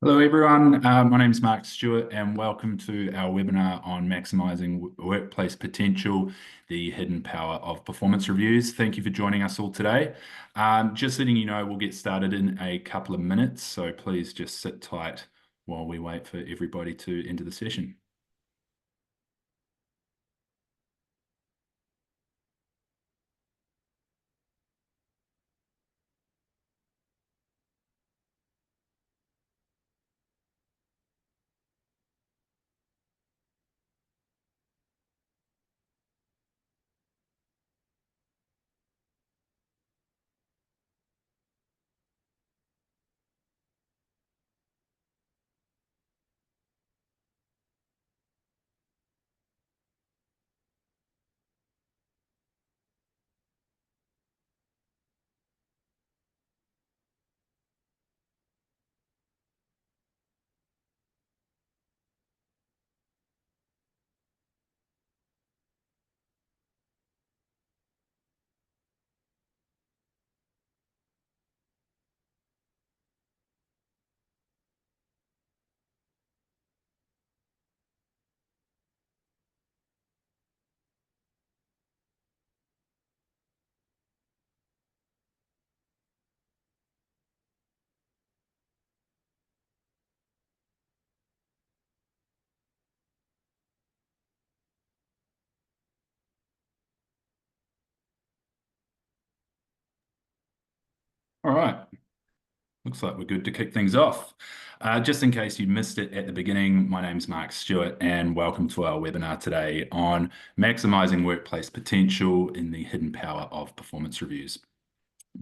Hello everyone, my name is Mark Stewart and welcome to our webinar on maximising workplace potential, the hidden power of performance reviews. Thank you for joining us all today. Just letting you know, we'll get started in a couple of minutes, so please just sit tight while we wait for everybody to enter the session. All right. Looks like we're good to kick things off. Just in case you missed it at the beginning, my name's Mark Stewart and welcome to our webinar today on maximising workplace potential in the hidden power of performance reviews.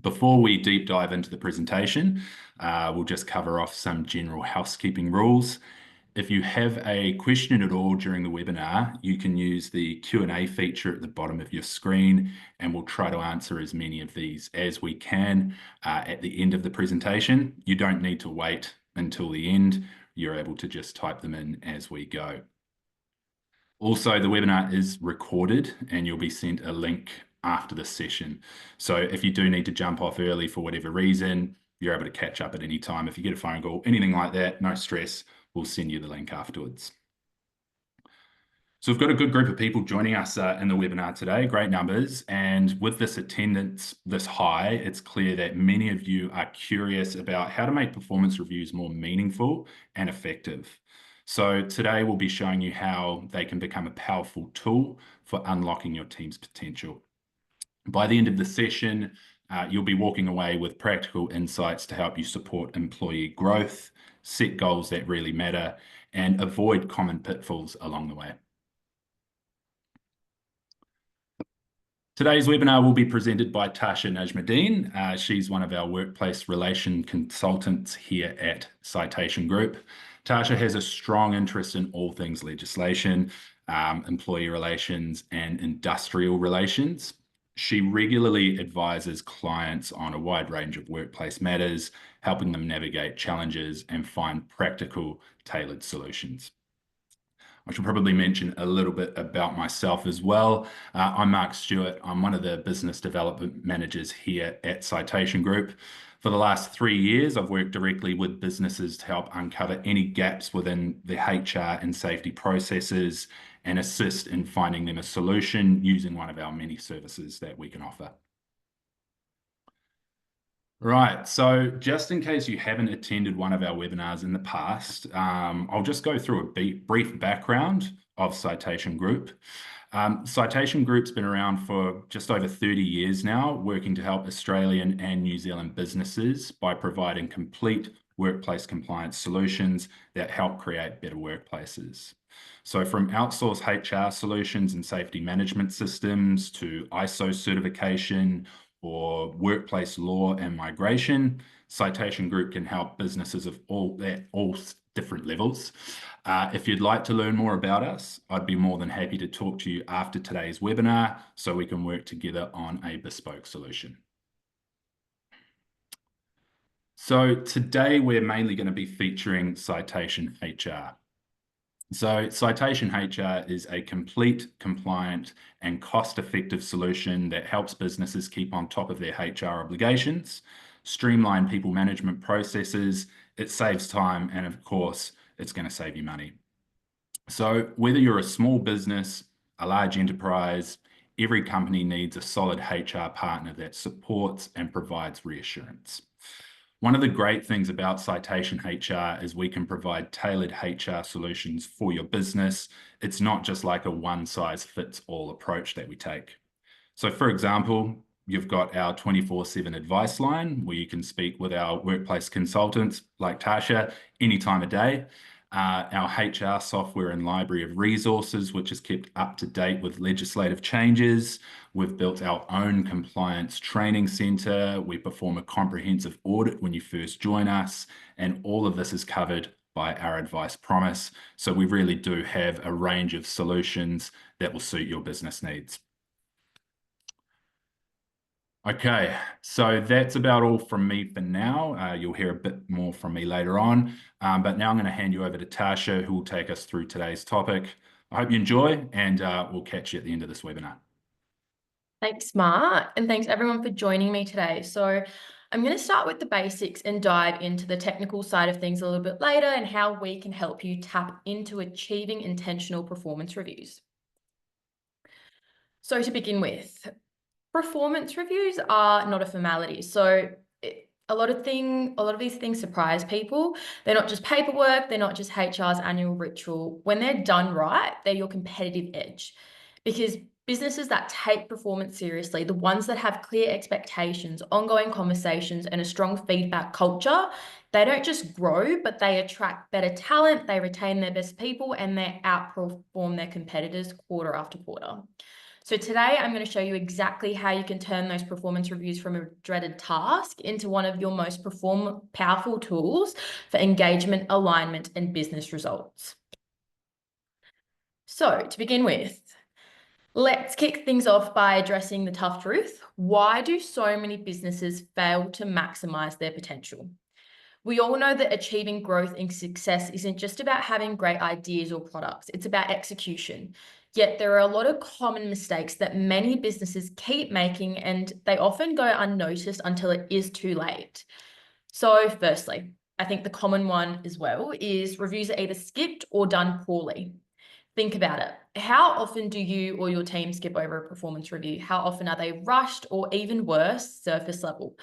Before we deep dive into the presentation, we'll just cover off some general housekeeping rules. If you have a question at all during the webinar, you can use the Q&A feature at the bottom of your screen, and we'll try to answer as many of these as we can at the end of the presentation. You don't need to wait until the end. You're able to just type them in as we go. Also, the webinar is recorded and you'll be sent a link after the session. So if you do need to jump off early for whatever reason, you're able to catch up at any time. If you get a phone call, anything like that, no stress, we'll send you the link afterwards. So we've got a good group of people joining us in the webinar today, great numbers. And with this attendance this high, it's clear that many of you are curious about how to make performance reviews more meaningful and effective. So today we'll be showing you how they can become a powerful tool for unlocking your team's potential. By the end of the session, you'll be walking away with practical insights to help you support employee growth, set goals that really matter, and avoid common pitfalls along the way. Today's webinar will be presented by Tasha Najmuddin. She's one of our workplace relation consultants here at Citation Group. Tasha has a strong interest in all things legislation, employee relations, and industrial relations. She regularly advises clients on a wide range of workplace matters, helping them navigate challenges and find practical, tailored solutions. I should probably mention a little bit about myself as well. I'm Mark Stewart. I'm one of the business development managers here at Citation Group. For the last 3 years, I've worked directly with businesses to help uncover any gaps within the HR and safety processes and assist in finding them a solution using one of our many services that we can offer. Right, so just in case you haven't attended one of our webinars in the past, I'll just go through a brief background of Citation Group. Citation Group's been around for just over 30 years now, working to help Australian and New Zealand businesses by providing complete workplace compliance solutions that help create better workplaces. So from outsourced HR solutions and safety management systems to ISO certification, or workplace law and migration, Citation Group can help businesses of all different levels. If you'd like to learn more about us, I'd be more than happy to talk to you after today's webinar so we can work together on a bespoke solution. So today we're mainly going to be featuring Citation HR. So Citation HR is a complete, compliant, and cost-effective solution that helps businesses keep on top of their HR obligations, streamline people management processes, it saves time, and of course, it's going to save you money. So whether you're a small business, a large enterprise, every company needs a solid HR partner that supports and provides reassurance. One of the great things about Citation HR is we can provide tailored HR solutions for your business. It's not just like a one-size-fits-all approach that we take. So for example, you've got our 24/7 advice line where you can speak with our workplace consultants like Tasha any time of day. Our HR software and library of resources, which is kept up to date with legislative changes. We've built our own compliance training center. We perform a comprehensive audit when you first join us, and all of this is covered by our advice promise. So we really do have a range of solutions that will suit your business needs. Okay, so that's about all from me for now. You'll hear a bit more from me later on, but now I'm going to hand you over to Tasha, who will take us through today's topic. I hope you enjoy, and we'll catch you at the end of this webinar. Thanks, Mark, and thanks everyone for joining me today. So I'm going to start with the basics and dive into the technical side of things a little bit later and how we can help you tap into achieving intentional performance reviews. So to begin with, performance reviews are not a formality. So a lot of these things surprise people. They're not just paperwork. They're not just HR's annual ritual. When they're done right, they're your competitive edge. Because businesses that take performance seriously, the ones that have clear expectations, ongoing conversations, and a strong feedback culture, they don't just grow, but they attract better talent, they retain their best people, and they outperform their competitors quarter after quarter. So today I'm going to show you exactly how you can turn those performance reviews from a dreaded task into one of your most powerful tools for engagement, alignment, and business results. So to begin with, let's kick things off by addressing the tough truth. Why do so many businesses fail to maximize their potential? We all know that achieving growth and success isn't just about having great ideas or products. It's about execution. Yet there are a lot of common mistakes that many businesses keep making, and they often go unnoticed until it is too late. So firstly, I think the common one as well is reviews are either skipped or done poorly. Think about it. How often do you or your team skip over a performance review? How often are they rushed or, even worse, surface level?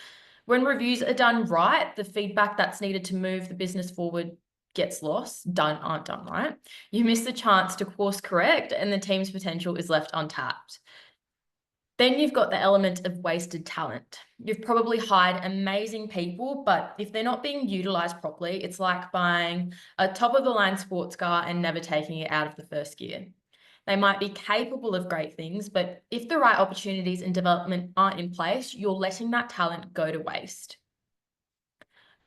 When reviews are done right, the feedback that's needed to move the business forward gets lost, aren't done right. You miss the chance to course correct and the team's potential is left untapped. Then you've got the element of wasted talent. You've probably hired amazing people, but if they're not being utilized properly, it's like buying a top-of-the-line sports car and never taking it out of the first gear. They might be capable of great things, but if the right opportunities and development aren't in place, you're letting that talent go to waste.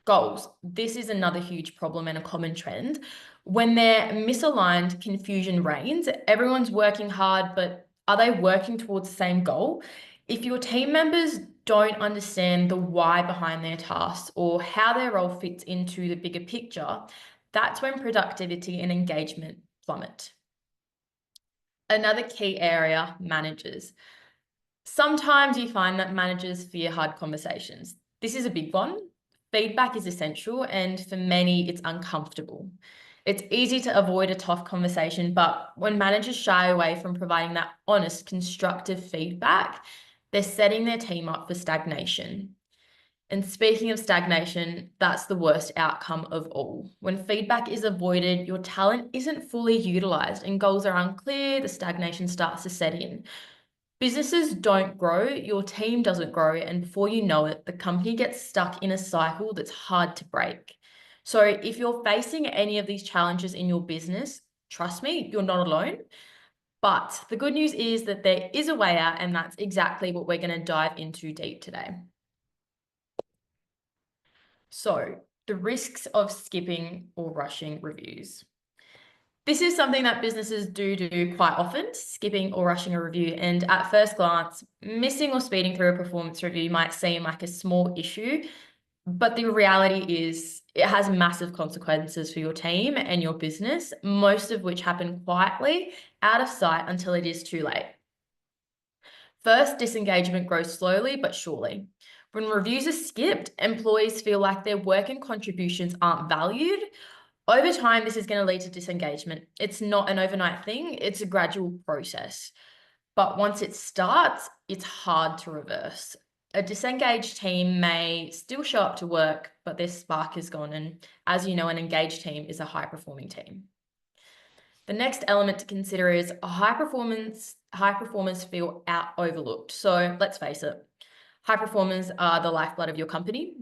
Goals. This is another huge problem and a common trend. When they're misaligned, confusion reigns. Everyone's working hard, but are they working towards the same goal? If your team members don't understand the why behind their tasks or how their role fits into the bigger picture, that's when productivity and engagement plummet. Another key area, managers. Sometimes you find that managers fear hard conversations. This is a big one. Feedback is essential, and for many, it's uncomfortable. It's easy to avoid a tough conversation, but when managers shy away from providing that honest, constructive feedback, they're setting their team up for stagnation. And speaking of stagnation, that's the worst outcome of all. When feedback is avoided, your talent isn't fully utilized and goals are unclear, the stagnation starts to set in. Businesses don't grow, your team doesn't grow, and before you know it, the company gets stuck in a cycle that's hard to break. So if you're facing any of these challenges in your business, trust me, you're not alone. But the good news is that there is a way out, and that's exactly what we're going to dive into deep today. So the risks of skipping or rushing reviews. This is something that businesses do quite often, skipping or rushing a review. And at first glance, missing or speeding through a performance review might seem like a small issue, but the reality is it has massive consequences for your team and your business, most of which happen quietly, out of sight until it is too late. First, disengagement grows slowly but surely. When reviews are skipped, employees feel like their work and contributions aren't valued. Over time, this is going to lead to disengagement. It's not an overnight thing, it's a gradual process. But once it starts, it's hard to reverse. A disengaged team may still show up to work, but their spark is gone. And as you know, an engaged team is a high-performing team. The next element to consider is high performers feel overlooked. So let's face it, high performers are the lifeblood of your company.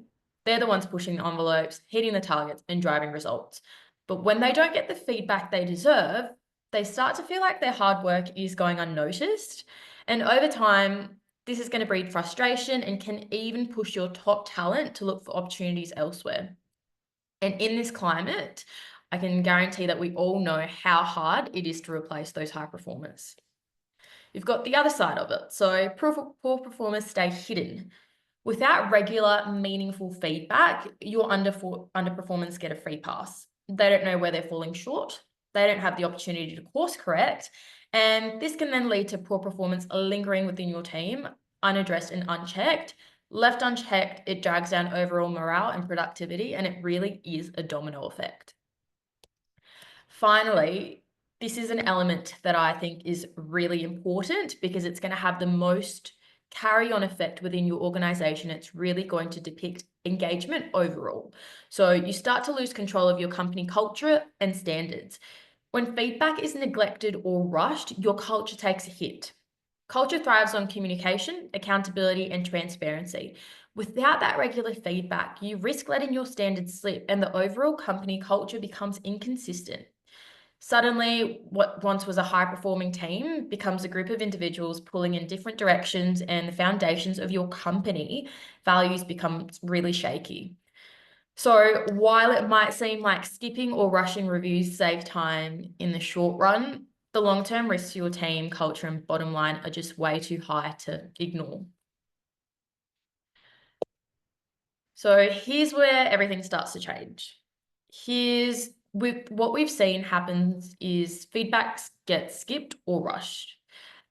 They're the ones pushing the envelopes, hitting the targets, and driving results. But when they don't get the feedback they deserve, they start to feel like their hard work is going unnoticed. And over time, this is going to breed frustration and can even push your top talent to look for opportunities elsewhere. And in this climate, I can guarantee that we all know how hard it is to replace those high performers. You've got the other side of it. So poor performers stay hidden. Without regular, meaningful feedback, your underperformers get a free pass. They don't know where they're falling short. They don't have the opportunity to course correct. And this can then lead to poor performance lingering within your team, unaddressed and unchecked. Left unchecked, it drags down overall morale and productivity, and it really is a domino effect. Finally, this is an element that I think is really important because it's going to have the most carry-on effect within your organization. It's really going to depict engagement overall. So you start to lose control of your company culture and standards. When feedback is neglected or rushed, your culture takes a hit. Culture thrives on communication, accountability, and transparency. Without that regular feedback, you risk letting your standards slip and the overall company culture becomes inconsistent. Suddenly, what once was a high-performing team becomes a group of individuals pulling in different directions, and the foundations of your company values become really shaky. So while it might seem like skipping or rushing reviews save time in the short run, the long-term risks to your team, culture, and bottom line are just way too high to ignore. So here's where everything starts to change. What we've seen happens is feedback gets skipped or rushed.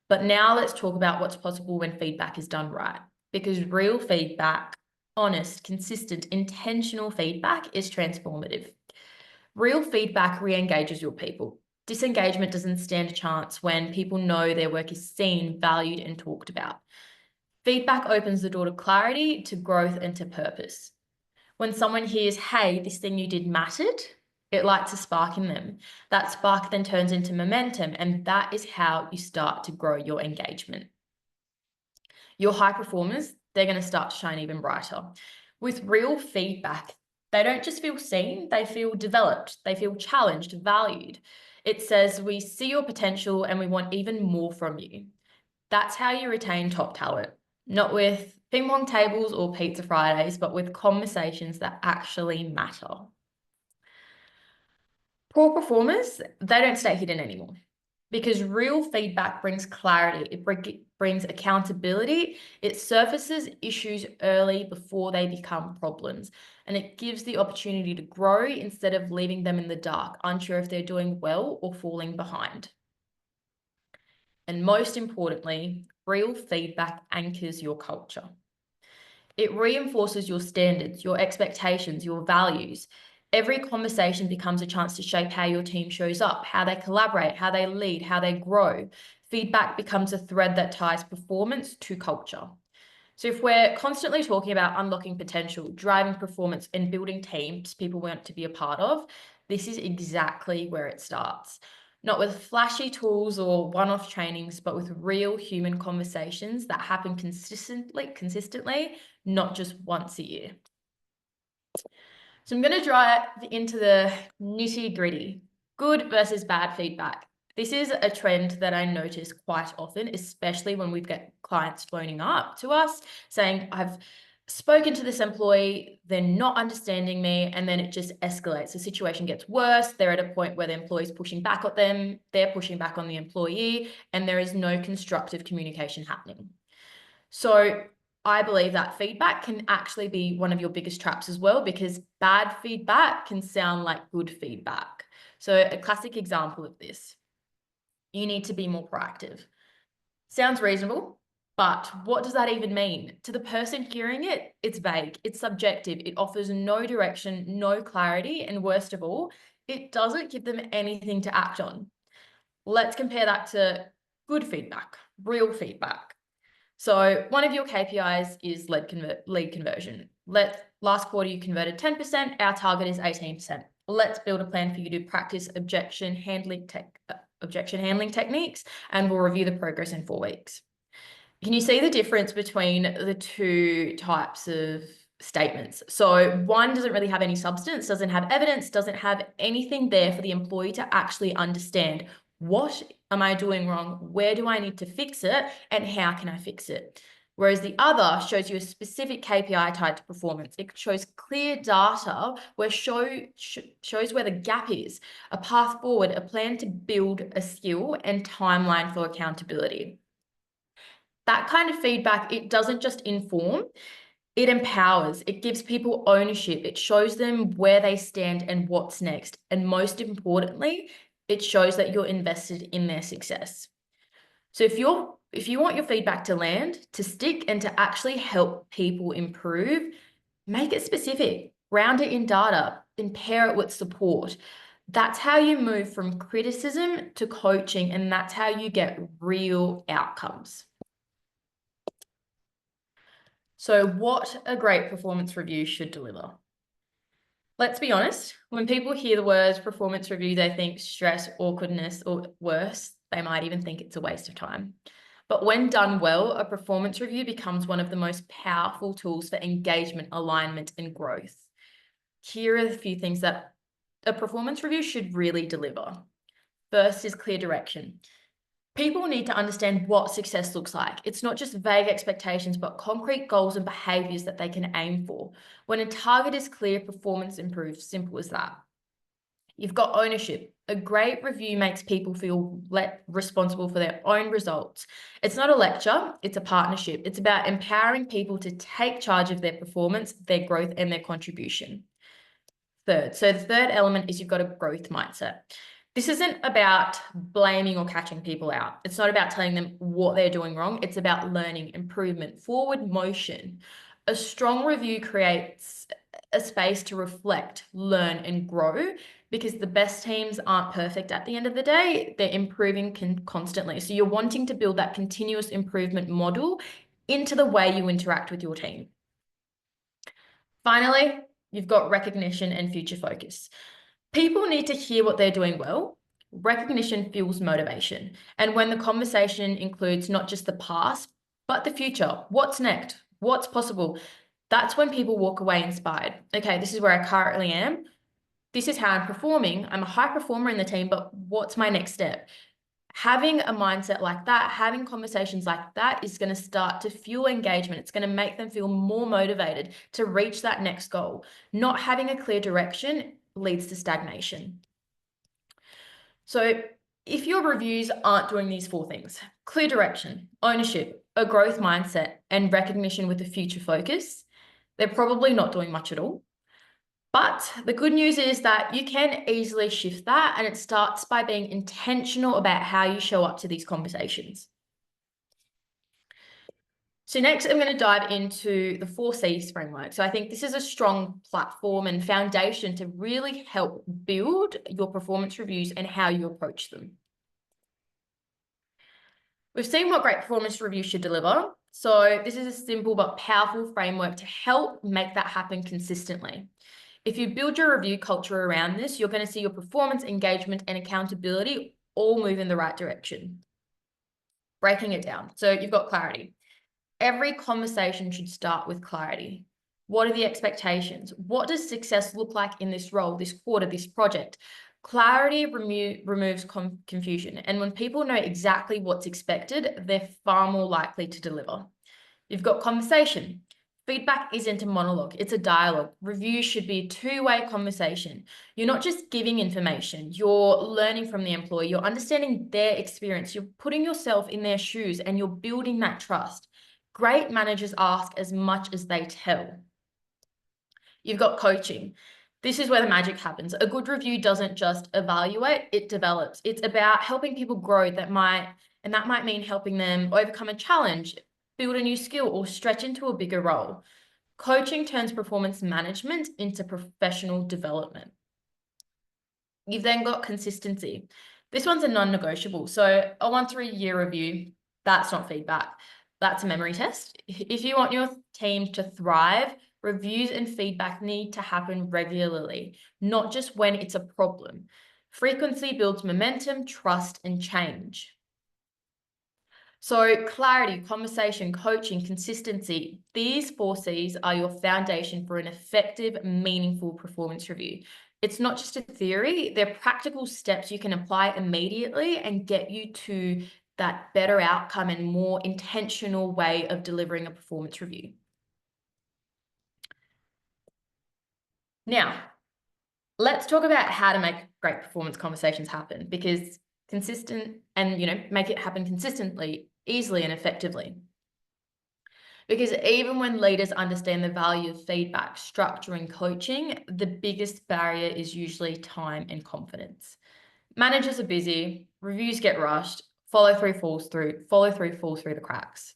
But now let's talk about what's possible when feedback is done right. Because real feedback, honest, consistent, intentional feedback is transformative. Real feedback re-engages your people. Disengagement doesn't stand a chance when people know their work is seen, valued, and talked about. Feedback opens the door to clarity, to growth, and to purpose. When someone hears, hey, this thing you did mattered, it lights a spark in them. That spark then turns into momentum, and that is how you start to grow your engagement. Your high performers, they're going to start to shine even brighter. With real feedback, they don't just feel seen, they feel developed, they feel challenged, valued. It says, we see your potential and we want even more from you. That's how you retain top talent, not with ping pong tables or pizza Fridays, but with conversations that actually matter. Poor performers, they don't stay hidden anymore because real feedback brings clarity, it brings accountability, it surfaces issues early before they become problems, and it gives the opportunity to grow instead of leaving them in the dark, unsure if they're doing well or falling behind. And most importantly, real feedback anchors your culture. It reinforces your standards, your expectations, your values. Every conversation becomes a chance to shape how your team shows up, how they collaborate, how they lead, how they grow. Feedback becomes a thread that ties performance to culture. So if we're constantly talking about unlocking potential, driving performance, and building teams people want to be a part of, this is exactly where it starts. Not with flashy tools or one-off trainings, but with real human conversations that happen consistently, not just once a year. So I'm going to dive into the nitty-gritty, good versus bad feedback. This is a trend that I notice quite often, especially when we get clients phoning up to us saying, I've spoken to this employee, they're not understanding me, and then it just escalates. The situation gets worse. They're at a point where the employee's pushing back at them, they're pushing back on the employee, and there is no constructive communication happening. So I believe that feedback can actually be one of your biggest traps as well, because bad feedback can sound like good feedback. So a classic example of this, you need to be more proactive. Sounds reasonable. But what does that even mean? To the person hearing it, it's vague, it's subjective, it offers no direction, no clarity, and worst of all, it doesn't give them anything to act on. Let's compare that to good feedback, real feedback. So one of your KPIs is lead conversion. Last quarter you converted 10%, our target is 18%. Let's build a plan for you to practice objection handling techniques, and we'll review the progress in 4 weeks. Can you see the difference between the two types of statements? So one doesn't really have any substance, doesn't have evidence, doesn't have anything there for the employee to actually understand. What am I doing wrong? Where do I need to fix it? And how can I fix it? Whereas the other shows you a specific KPI tied to performance. It shows clear data where shows where the gap is, a path forward, a plan to build a skill, and timeline for accountability. That kind of feedback, it doesn't just inform, it empowers, it gives people ownership, it shows them where they stand and what's next. And most importantly, it shows that you're invested in their success. So if you want your feedback to land, to stick, and to actually help people improve, make it specific, ground it in data, and pair it with support. That's how you move from criticism to coaching, and that's how you get real outcomes. So what a great performance review should deliver. Let's be honest, when people hear the words performance review, they think stress, awkwardness, or worse, they might even think it's a waste of time. But when done well, a performance review becomes one of the most powerful tools for engagement, alignment, and growth. Here are a few things that a performance review should really deliver. First is clear direction. People need to understand what success looks like. It's not just vague expectations, but concrete goals and behaviors that they can aim for. When a target is clear, performance improves. Simple as that. You've got ownership. A great review makes people feel responsible for their own results. It's not a lecture, it's a partnership. It's about empowering people to take charge of their performance, their growth, and their contribution. So the third element is you've got a growth mindset. This isn't about blaming or catching people out. It's not about telling them what they're doing wrong. It's about learning, improvement, forward motion. A strong review creates a space to reflect, learn, and grow, because the best teams aren't perfect at the end of the day. They're improving constantly. So you're wanting to build that continuous improvement model into the way you interact with your team. Finally, you've got recognition and future focus. People need to hear what they're doing well. Recognition fuels motivation. And when the conversation includes not just the past, but the future, what's next, what's possible, that's when people walk away inspired. Okay, this is where I currently am. This is how I'm performing. I'm a high performer in the team, but what's my next step? Having a mindset like that, having conversations like that is going to start to fuel engagement. It's going to make them feel more motivated to reach that next goal. Not having a clear direction leads to stagnation. So if your reviews aren't doing these 4 things, clear direction, ownership, a growth mindset, and recognition with a future focus, they're probably not doing much at all. But the good news is that you can easily shift that, and it starts by being intentional about how you show up to these conversations. So next, I'm going to dive into the 4 C's framework. So I think this is a strong platform and foundation to really help build your performance reviews and how you approach them. We've seen what great performance reviews should deliver. So this is a simple but powerful framework to help make that happen consistently. If you build your review culture around this, you're going to see your performance, engagement, and accountability all move in the right direction. Breaking it down. So you've got clarity. Every conversation should start with clarity. What are the expectations? What does success look like in this role, this quarter, this project? Clarity removes confusion. And when people know exactly what's expected, they're far more likely to deliver. You've got conversation. Feedback isn't a monologue, it's a dialogue. Review should be a 2-way conversation. You're not just giving information, you're learning from the employee, you're understanding their experience, you're putting yourself in their shoes, and you're building that trust. Great managers ask as much as they tell. You've got coaching. This is where the magic happens. A good review doesn't just evaluate, it develops. It's about helping people grow. That might mean helping them overcome a challenge, build a new skill, or stretch into a bigger role. Coaching turns performance management into professional development. You've then got consistency. This one's a non-negotiable. So a 1-3 year review, that's not feedback. That's a memory test. If you want your team to thrive, reviews and feedback need to happen regularly, not just when it's a problem. Frequency builds momentum, trust, and change. So clarity, conversation, coaching, consistency, these 4 Cs are your foundation for an effective, meaningful performance review. It's not just a theory, they're practical steps you can apply immediately and get you to that better outcome and more intentional way of delivering a performance review. Now, let's talk about how to make great performance conversations happen, because consistent and, make it happen consistently, easily, and effectively. Because even when leaders understand the value of feedback, structure, and coaching, the biggest barrier is usually time and confidence. Managers are busy, reviews get rushed, follow through falls through the cracks.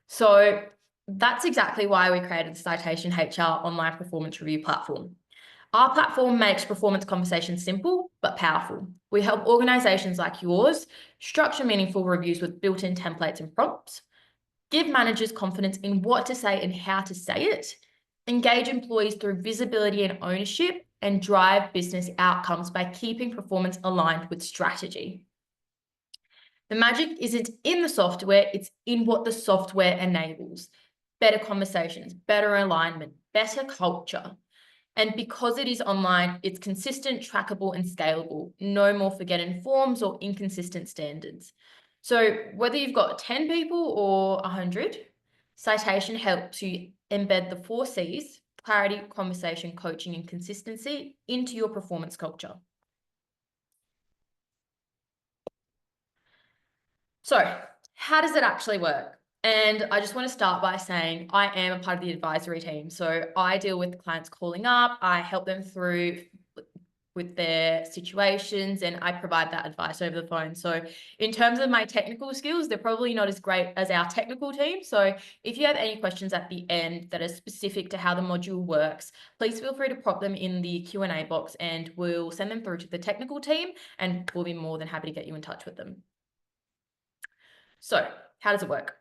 So that's exactly why we created the Citation HR online performance review platform. Our platform makes performance conversations simple but powerful. We help organizations like yours structure meaningful reviews with built-in templates and prompts, give managers confidence in what to say and how to say it, engage employees through visibility and ownership, and drive business outcomes by keeping performance aligned with strategy. The magic isn't in the software, it's in what the software enables. Better conversations, better alignment, better culture. And because it is online, it's consistent, trackable, and scalable. No more forgotten forms or inconsistent standards. So whether you've got 10 people or 100, Citation helps you embed the 4 Cs, clarity, conversation, coaching, and consistency, into your performance culture. So how does it actually work? And I just want to start by saying I am a part of the advisory team. So I deal with clients calling up, I help them through with their situations, and I provide that advice over the phone. So in terms of my technical skills, they're probably not as great as our technical team. So if you have any questions at the end that are specific to how the module works, please feel free to pop them in the Q&A box and we'll send them through to the technical team and we'll be more than happy to get you in touch with them. So how does it work?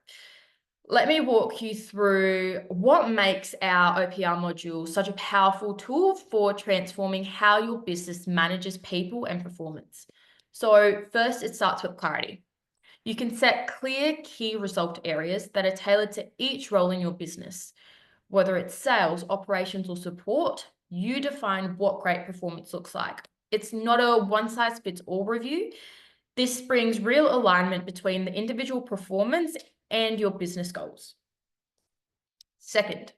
Let me walk you through what makes our OPR module such a powerful tool for transforming how your business manages people and performance. So first, it starts with clarity. You can set clear key result areas that are tailored to each role in your business. Whether it's sales, operations, or support, you define what great performance looks like. It's not a one-size-fits-all review. This brings real alignment between the individual performance and your business goals. Second,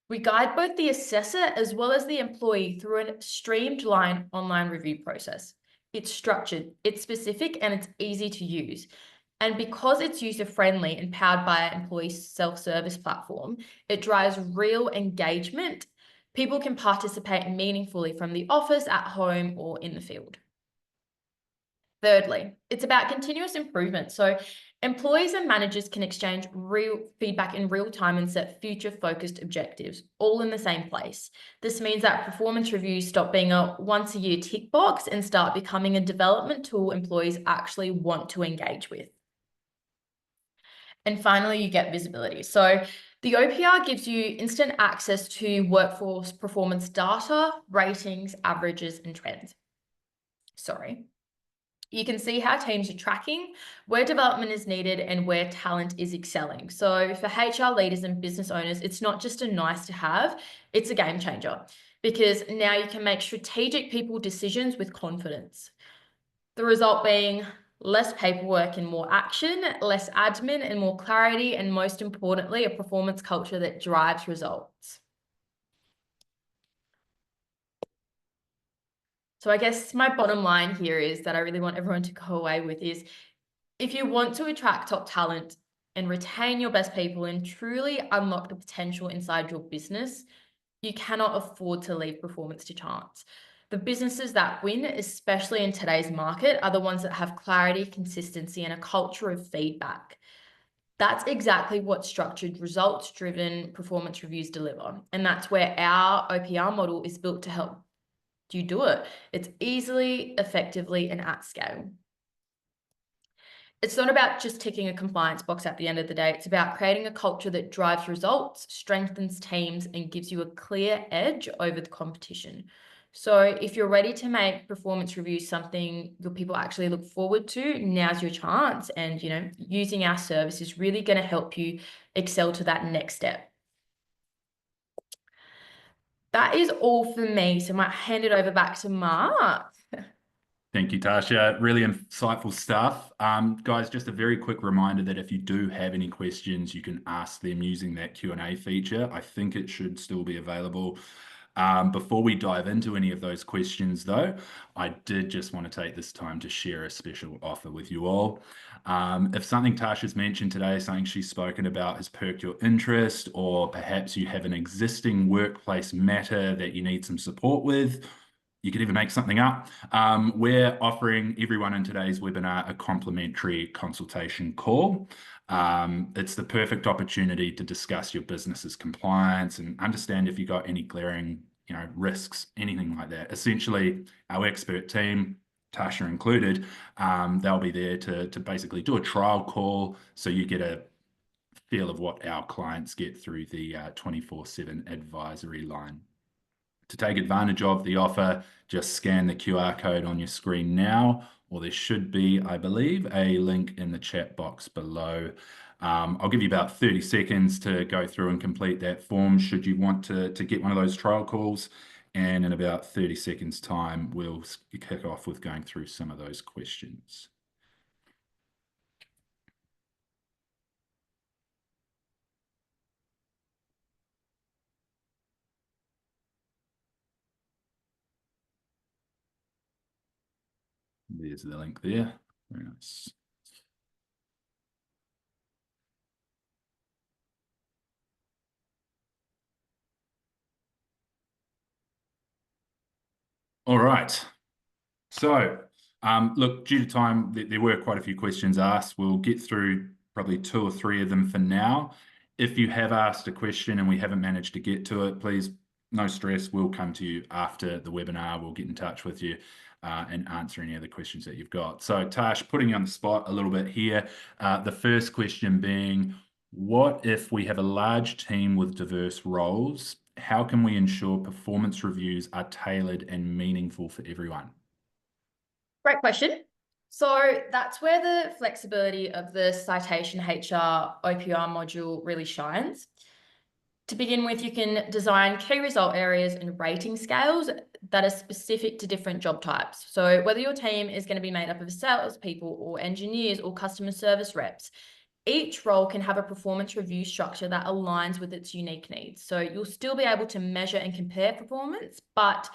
we guide both the assessor as well as the employee through a streamlined online review process. It's structured, it's specific, and it's easy to use. And because it's user-friendly and powered by our employee self-service platform, it drives real engagement. People can participate meaningfully from the office, at home, or in the field. Thirdly, it's about continuous improvement. So employees and managers can exchange real feedback in real time and set future-focused objectives, all in the same place. This means that performance reviews stop being a once-a-year tick box and start becoming a development tool employees actually want to engage with. And finally, you get visibility. So the OPR gives you instant access to workforce performance data, ratings, averages, and trends. You can see how teams are tracking, where development is needed, and where talent is excelling. So for HR leaders and business owners, it's not just a nice to have, it's a game changer, because now you can make strategic people decisions with confidence. The result being less paperwork and more action, less admin and more clarity, and most importantly, a performance culture that drives results. So I guess my bottom line here is that I really want everyone to go away with is, if you want to attract top talent and retain your best people and truly unlock the potential inside your business, you cannot afford to leave performance to chance. The businesses that win, especially in today's market, are the ones that have clarity, consistency, and a culture of feedback. That's exactly what structured, results-driven performance reviews deliver. And that's where our OPR model is built to help you do it. It's easily, effectively, and at scale. It's not about just ticking a compliance box at the end of the day. It's about creating a culture that drives results, strengthens teams, and gives you a clear edge over the competition. So if you're ready to make performance reviews something your people actually look forward to, now's your chance. And, using our service is really going to help you excel to that next step. That is all for me. So I might hand it over back to Mark. Thank you, Tasha. Really insightful stuff. Guys, just a very quick reminder that if you do have any questions, you can ask them using that Q&A feature. I think it should still be available. Before we dive into any of those questions, though, I did just want to take this time to share a special offer with you all. If something Tasha's mentioned today, something she's spoken about has perked your interest, or perhaps you have an existing workplace matter that you need some support with, you could even make something up. We're offering everyone in today's webinar a complimentary consultation call. It's the perfect opportunity to discuss your business's compliance and understand if you've got any glaring, risks, anything like that. Essentially, our expert team, Tasha included, they'll be there to basically do a trial call so you get a feel of what our clients get through the 24/7 advisory line. To take advantage of the offer, just scan the QR code on your screen now, or there should be, I believe, a link in the chat box below. I'll give you about 30 seconds to go through and complete that form should you want to get one of those trial calls. And in about 30 seconds time, we'll kick off with going through some of those questions. There's the link there. Very nice. All right. So, look, due to time, there were quite a few questions asked. We'll get through probably 2 or 3 of them for now. If you have asked a question and we haven't managed to get to it, please, no stress. We'll come to you after the webinar. We'll get in touch with you and answer any other questions that you've got. So, Tash, putting you on the spot a little bit here. The first question being, what if we have a large team with diverse roles? How can we ensure performance reviews are tailored and meaningful for everyone? Great question. So that's where the flexibility of the citation HR OPR module really shines. To begin with, you can design key result areas and rating scales that are specific to different job types. So whether your team is going to be made up of salespeople or engineers or customer service reps, each role can have a performance review structure that aligns with its unique needs. So you'll still be able to measure and compare performance, but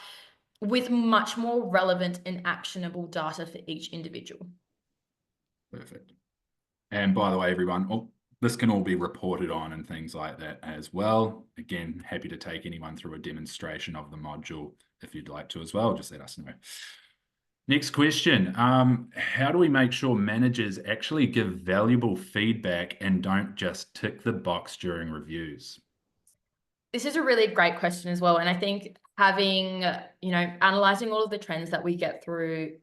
with much more relevant and actionable data for each individual. Perfect. And by the way, everyone, this can all be reported on and things like that as well. Again, happy to take anyone through a demonstration of the module if you'd like to as well. Just let us know. Next question. How do we make sure managers actually give valuable feedback and don't just tick the box during reviews? This is a really great question as well. And I think having, analyzing all of the trends that we get through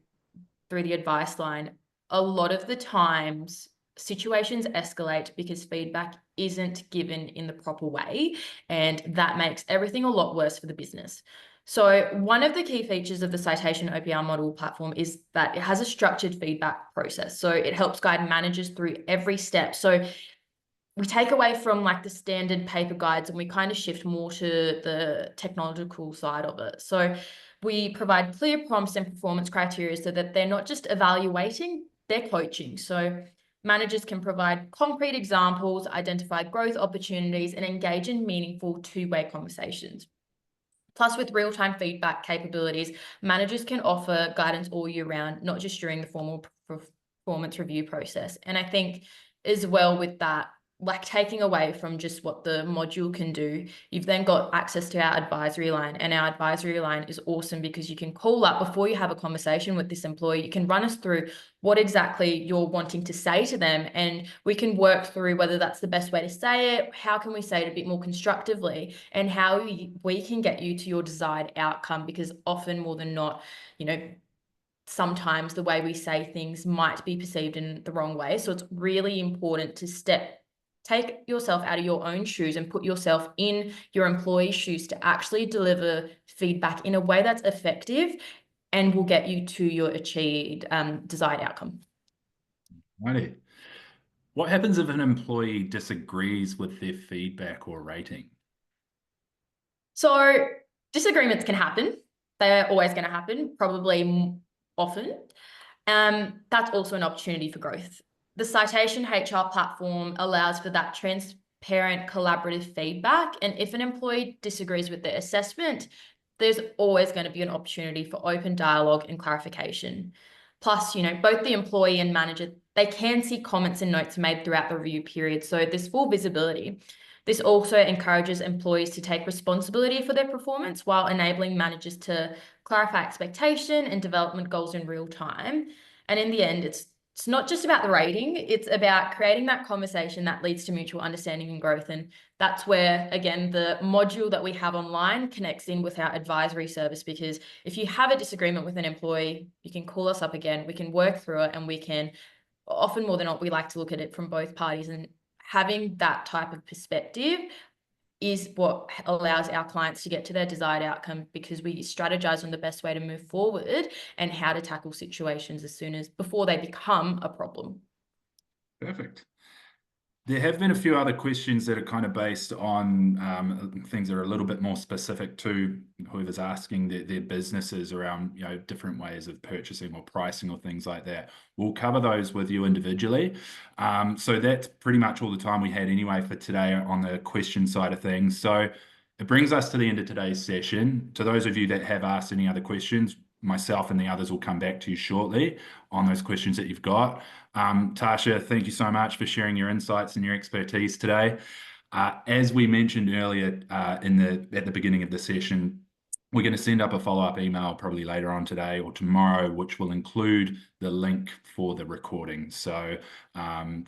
the advice line, a lot of the times situations escalate because feedback isn't given in the proper way, and that makes everything a lot worse for the business. So one of the key features of the Citation OPR model platform is that it has a structured feedback process. So it helps guide managers through every step. So we take away from like the standard paper guides and we kind of shift more to the technological side of it. So we provide clear prompts and performance criteria so that they're not just evaluating, they're coaching. So managers can provide concrete examples, identify growth opportunities, and engage in meaningful two-way conversations. Plus, with real-time feedback capabilities, managers can offer guidance all year round, not just during the formal performance review process. And I think as well with that, like taking away from just what the module can do, you've then got access to our advisory line. And our advisory line is awesome because you can call up before you have a conversation with this employee. You can run us through what exactly you're wanting to say to them. And we can work through whether that's the best way to say it, how can we say it a bit more constructively, and how we can get you to your desired outcome. Because often more than not, sometimes the way we say things might be perceived in the wrong way. So it's really important to take yourself out of your own shoes and put yourself in your employee's shoes to actually deliver feedback in a way that's effective and will get you to your achieved desired outcome. Righty. What happens if an employee disagrees with their feedback or rating? So disagreements can happen. They're always going to happen, probably often. That's also an opportunity for growth. The Citation HR platform allows for that transparent, collaborative feedback. And if an employee disagrees with the assessment, there's always going to be an opportunity for open dialogue and clarification. Plus, both the employee and manager, they can see comments and notes made throughout the review period. So there's full visibility. This also encourages employees to take responsibility for their performance while enabling managers to clarify expectation and development goals in real time. And in the end, it's not just about the rating, it's about creating that conversation that leads to mutual understanding and growth. And that's where, again, the module that we have online connects in with our advisory service, because if you have a disagreement with an employee, you can call us up again, we can work through it, and we can, often more than not, we like to look at it from both parties. And having that type of perspective is what allows our clients to get to their desired outcome, because we strategize on the best way to move forward and how to tackle situations before they become a problem. Perfect. There have been a few other questions that are kind of based on things that are a little bit more specific to whoever's asking their businesses around, different ways of purchasing or pricing or things like that. We'll cover those with you individually. So that's pretty much all the time we had anyway for today on the question side of things. So it brings us to the end of today's session. To those of you that have asked any other questions, myself and the others will come back to you shortly on those questions that you've got. Tasha, thank you so much for sharing your insights and your expertise today. As we mentioned earlier at the beginning of the session, we're going to send up a follow-up email probably later on today or tomorrow, which will include the link for the recording. So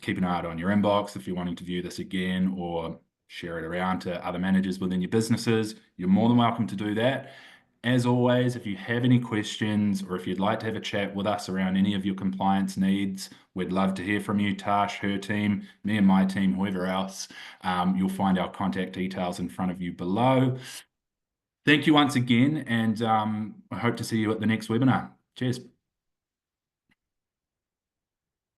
keep an eye out on your inbox if you're wanting to view this again, or share it around to other managers within your businesses. You're more than welcome to do that. As always, if you have any questions or if you'd like to have a chat with us around any of your compliance needs, we'd love to hear from you. Tash, her team, me and my team, whoever else. You'll find our contact details in front of you below. Thank you once again, and I hope to see you at the next webinar. Cheers.